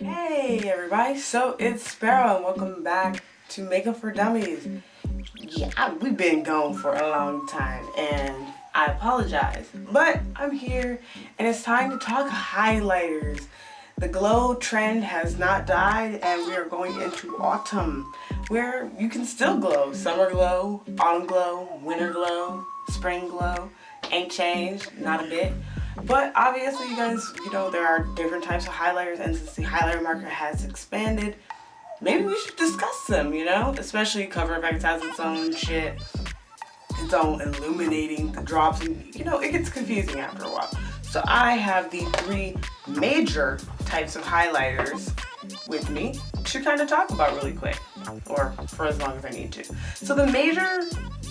Hey everybody, so it's Sparrow and welcome back to Makeup for Dummies. Yeah, we've been gone for a long time and I apologize, but I'm here and it's time to talk highlighters. The glow trend has not died and we are going into autumn where you can still glow. Summer glow, autumn glow, winter glow, spring glow. Ain't changed, not a bit. But obviously you guys, there are different types of highlighters, and since the highlighter market has expanded, maybe we should discuss them, especially Cover FX has its own shit, its own illuminating the drops, and it gets confusing after a while. So I have the three major types of highlighters with me to kind of talk about really quick, or for as long as I need to. So the major,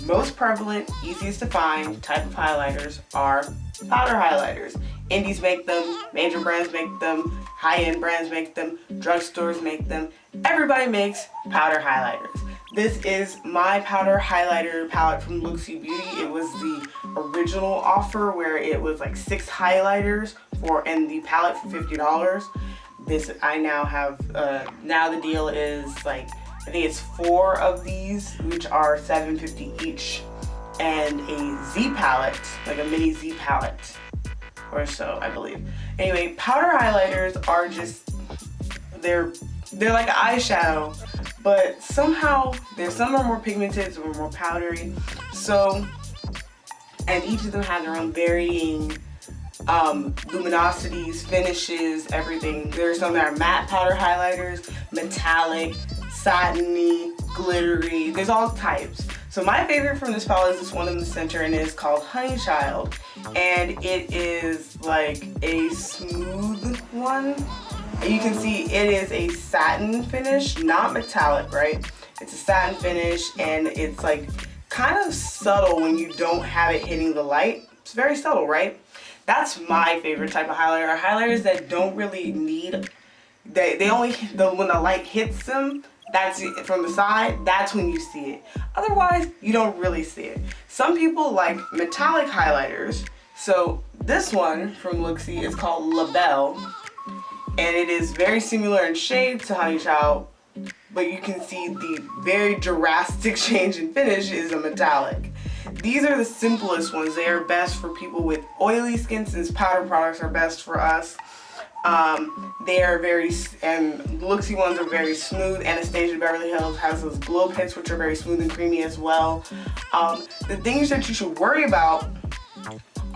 most prevalent, easiest to find type of highlighters are powder highlighters. Indies make them, major brands make them, high-end brands make them, drugstores make them. Everybody makes powder highlighters. This is my powder highlighter palette from Luxie Beauty. It was the original offer where it was like 6 highlighters and the palette for $50. This I now have, now the deal is like, I think it's 4 of these, which are $7.50 each, and a Z palette, like a mini Z palette or so, I believe. Anyway, powder highlighters are just, they're like an eyeshadow, but somehow some are more pigmented, some are more powdery. So, and each of them have their own varying luminosities, finishes, everything. There's some that are matte powder highlighters, metallic, satiny, glittery. There's all types. So my favorite from this palette is this one in the center, and it's called Honey Child, and it is like a smooth one. And you can see it is a satin finish, not metallic, right? It's a satin finish, and it's like kind of subtle when you don't have it hitting the light. It's very subtle, right? That's my favorite type of highlighter. Are highlighters that don't really need, they only, when the light hits them, that's it, from the side, that's when you see it. Otherwise, you don't really see it. Some people like metallic highlighters. So this one from Luxie is called La Belle, and it is very similar in shade to Honey Child, but you can see the very drastic change in finish is a metallic. These are the simplest ones. They are best for people with oily skin, since powder products are best for us. They are and Luxie ones are very smooth. Anastasia Beverly Hills has those glow pits, which are very smooth and creamy as well. The things that you should worry about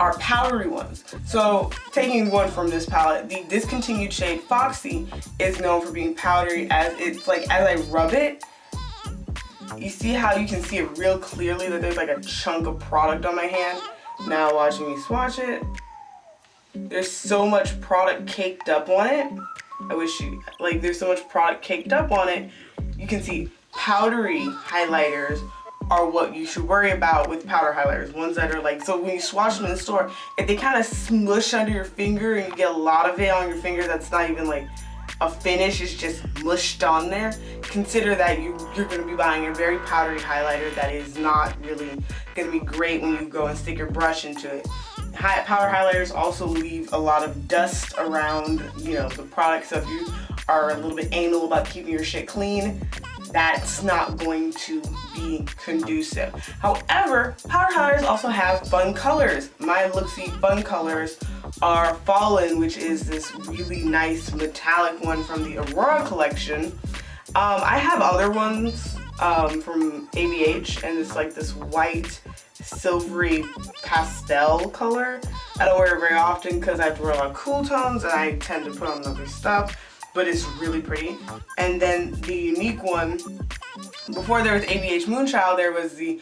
are powdery ones. So taking one from this palette, the discontinued shade Foxy is known for being powdery, as it's like, as I rub it, you see how you can see it real clearly that there's like a chunk of product on my hand. Now watching me swatch it, there's so much product caked up on it. There's so much product caked up on it. You can see powdery highlighters are what you should worry about with powder highlighters. Ones that are like, so when you swatch them in the store, if they kind of smush under your finger and you get a lot of it on your finger, that's not even like a finish, it's just mushed on there. Consider that you're going to be buying a very powdery highlighter that is not really going to be great when you go and stick your brush into it. Powder highlighters also leave a lot of dust around, the product. So if you are a little bit anal about keeping your shit clean, that's not going to be conducive. However, powder highlighters also have fun colors. My Luxie fun colors are Fallen, which is this really nice metallic one from the Aurora collection. I have other ones from ABH, and it's like this white silvery pastel color. I don't wear it very often because I have to wear a lot of cool tones and I tend to put on other stuff, but it's really pretty. And then the unique one, before there was ABH Moonchild, there was the,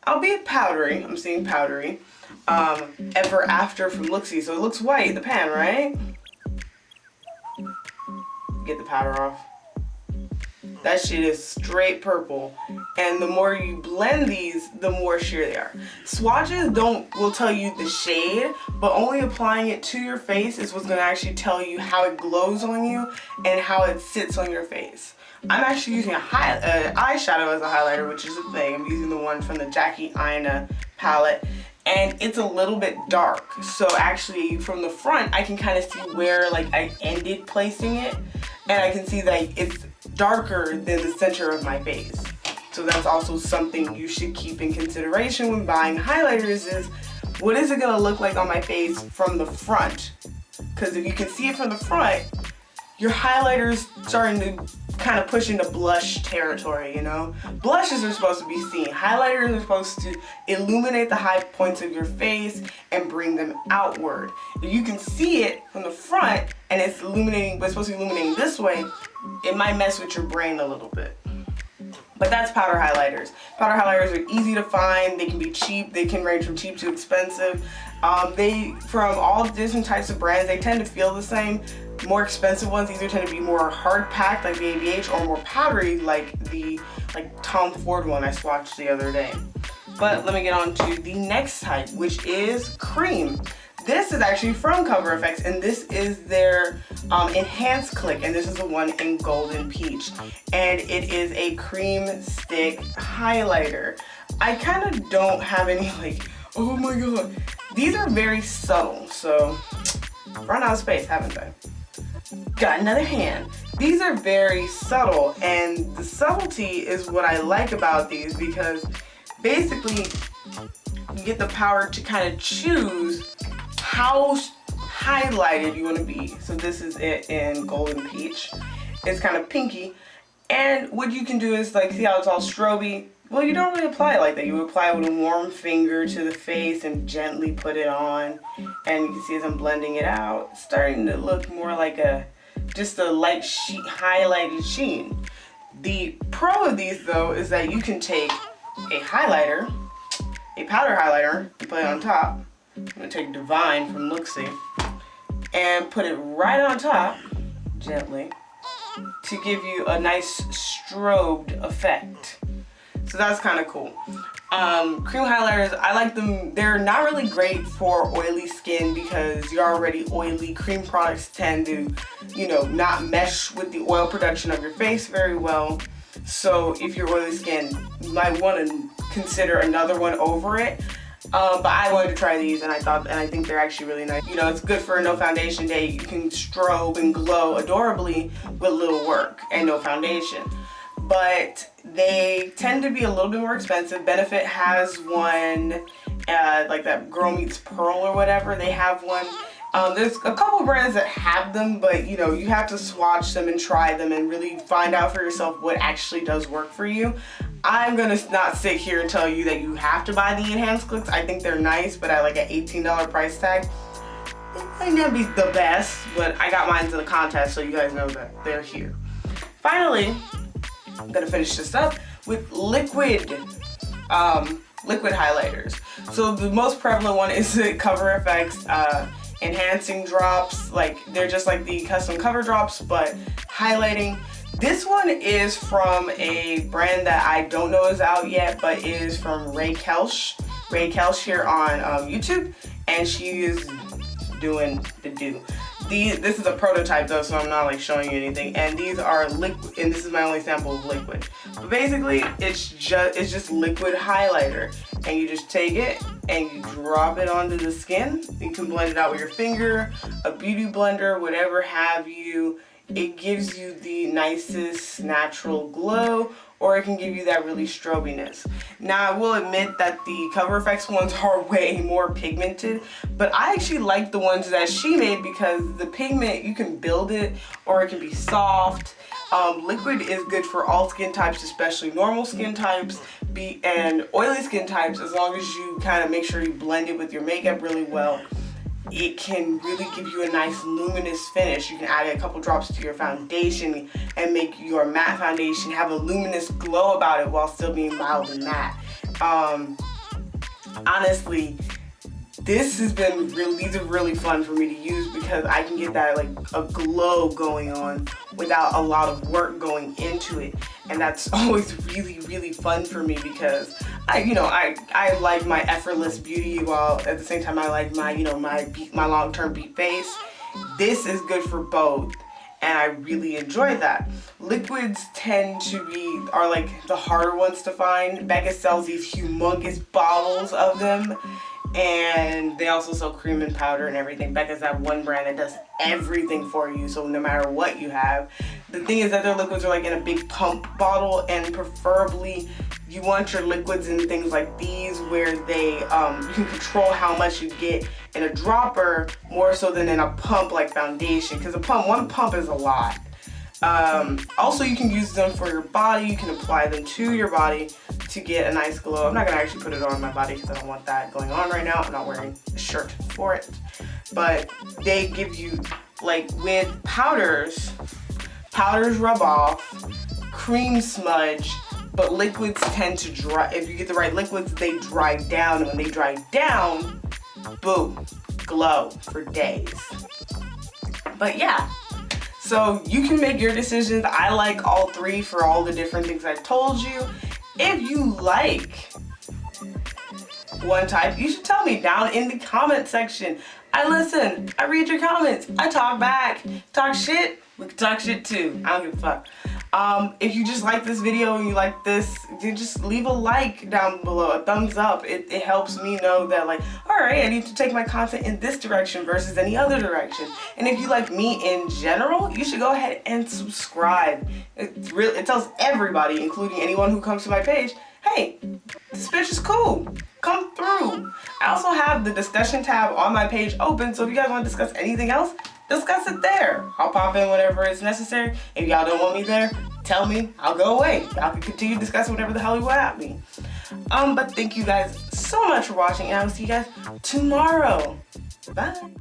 albeit powdery, I'm seeing powdery, Ever After from Luxie. So it looks white, the pan, right? Get the powder off. That shit is straight purple. And the more you blend these, the more sheer they are. Swatches will tell you the shade, but only applying it to your face is what's gonna actually tell you how it glows on you and how it sits on your face. I'm actually using eyeshadow as a highlighter, which is a thing. I'm using the one from the Jackie Aina palette, and it's a little bit dark. So actually from the front, I can kind of see where like I ended placing it. and I can see that it's darker than the center of my face. So that's also something you should keep in consideration when buying highlighters is, what is it gonna look like on my face from the front? Because if you can see it from the front, your highlighter's starting to kind of push into blush territory, you know? Blushes are supposed to be seen. Highlighters are supposed to illuminate the high points of your face and bring them outward. If you can see it from the front and it's illuminating, but it's supposed to be illuminating this way, it might mess with your brain a little bit. But that's powder highlighters. Powder highlighters are easy to find. They can be cheap. They can range from cheap to expensive. From all different types of brands, they tend to feel the same. More expensive ones either tend to be more hard packed like the ABH, or more powdery like the Tom Ford one I swatched the other day. But let me get on to the next type, which is cream. This is actually from Cover FX, and this is their Enhanced Click, and this is the one in Golden Peach. And it is a cream stick highlighter. I kind of don't have any oh my god. These are very subtle, so run out of space, haven't I? Got another hand. These are very subtle, and the subtlety is what I like about these, because basically you get the power to kind of choose how highlighted you want to be. So this is it in Golden Peach. It's kind of pinky, and what you can do is see how it's all stroby. Well, you don't really apply it like that. You apply it with a warm finger to the face and gently put it on, and you can see as I'm blending it out, it's starting to look more like just a light highlighted sheen. The pro of these though is that you can take a highlighter, a powder highlighter, and put it on top. I'm gonna take Divine from Looksee and put it right on top, gently, to give you a nice strobed effect. So that's kind of cool. Cream highlighters, I like them. They're not really great for oily skin because you're already oily. Cream products tend to, not mesh with the oil production of your face very well. So if you're oily skin, you might want to consider another one over it. But I wanted to try these, and I think they're actually really nice. It's good for a no foundation day. You can strobe and glow adorably with little work and no foundation. But they tend to be a little bit more expensive. Benefit has one, like that Girl Meets Pearl or whatever. They have one. There's a couple brands that have them, but you have to swatch them and try them and really find out for yourself what actually does work for you. I'm gonna not sit here and tell you that you have to buy the Enhanced Clicks. I think they're nice, but at an $18 price tag, it might not be the best, but I got mine in the contest, so you guys know that they're here. Finally, I'm gonna finish this up with liquid highlighters. So the most prevalent one is the Cover FX enhancing drops. They're just like the custom cover drops, but highlighting. This one is from a brand that I don't know is out yet, but is from Ray Kelch. Ray Kelch here on YouTube, and she is doing the do. This is a prototype though, so I'm not showing you anything. And these are liquid, and this is my only sample of liquid. But basically, it's just liquid highlighter, and you just take it and you drop it onto the skin. You can blend it out with your finger, a beauty blender, whatever have you. It gives you the nicest natural glow, or it can give you that really strobiness. Now, I will admit that the Cover FX ones are way more pigmented, but I actually like the ones that she made because the pigment, you can build it, or it can be soft. Liquid is good for all skin types, especially normal skin types and oily skin types, as long as you kind of make sure you blend it with your makeup really well. It can really give you a nice luminous finish. You can add a couple drops to your foundation and make your matte foundation have a luminous glow about it while still being mild and matte. Honestly, these are really fun for me to use because I can get that a glow going on without a lot of work going into it. And that's always really, really fun for me because I like my effortless beauty while at the same time I like my long-term beat face. This is good for both, and I really enjoy that. Liquids are the harder ones to find. Becca sells these humongous bottles of them, And they also sell cream and powder and everything. Becca's that one brand that does everything for you, so no matter what you have. The thing is that their liquids are like in a big pump bottle, and preferably you want your liquids in things like these where they you can control how much you get in a dropper more so than in a pump like foundation, because one pump is a lot. Also, you can use them for your body. You can apply them to your body to get a nice glow. I'm not gonna actually put it on my body because I don't want that going on right now. I'm not wearing a shirt for it. But they give you, like with powders rub off, cream smudge, but liquids tend to dry. If you get the right liquids, they dry down. And when they dry down, boom, glow for days. But yeah. So you can make your decisions. I like all three for all the different things I told you. If you like one type, you should tell me down in the comment section. I listen, I read your comments, I talk back. Talk shit, we can talk shit too. I don't give a fuck. If you just like this video and you like this, then just leave a like down below, a thumbs up. It helps me know that, like, all right, I need to take my content in this direction versus any other direction. And if you like me in general, you should go ahead and subscribe. It tells everybody, including anyone who comes to my page, hey, this bitch is cool. Come through. I also have the discussion tab on my page open, so if you guys want to discuss anything else, discuss it there. I'll pop in whenever it's necessary. If y'all don't want me there, tell me. I'll go away. Y'all can continue discussing whatever the hell you want at me. But thank you guys so much for watching, and I will see you guys tomorrow. Bye.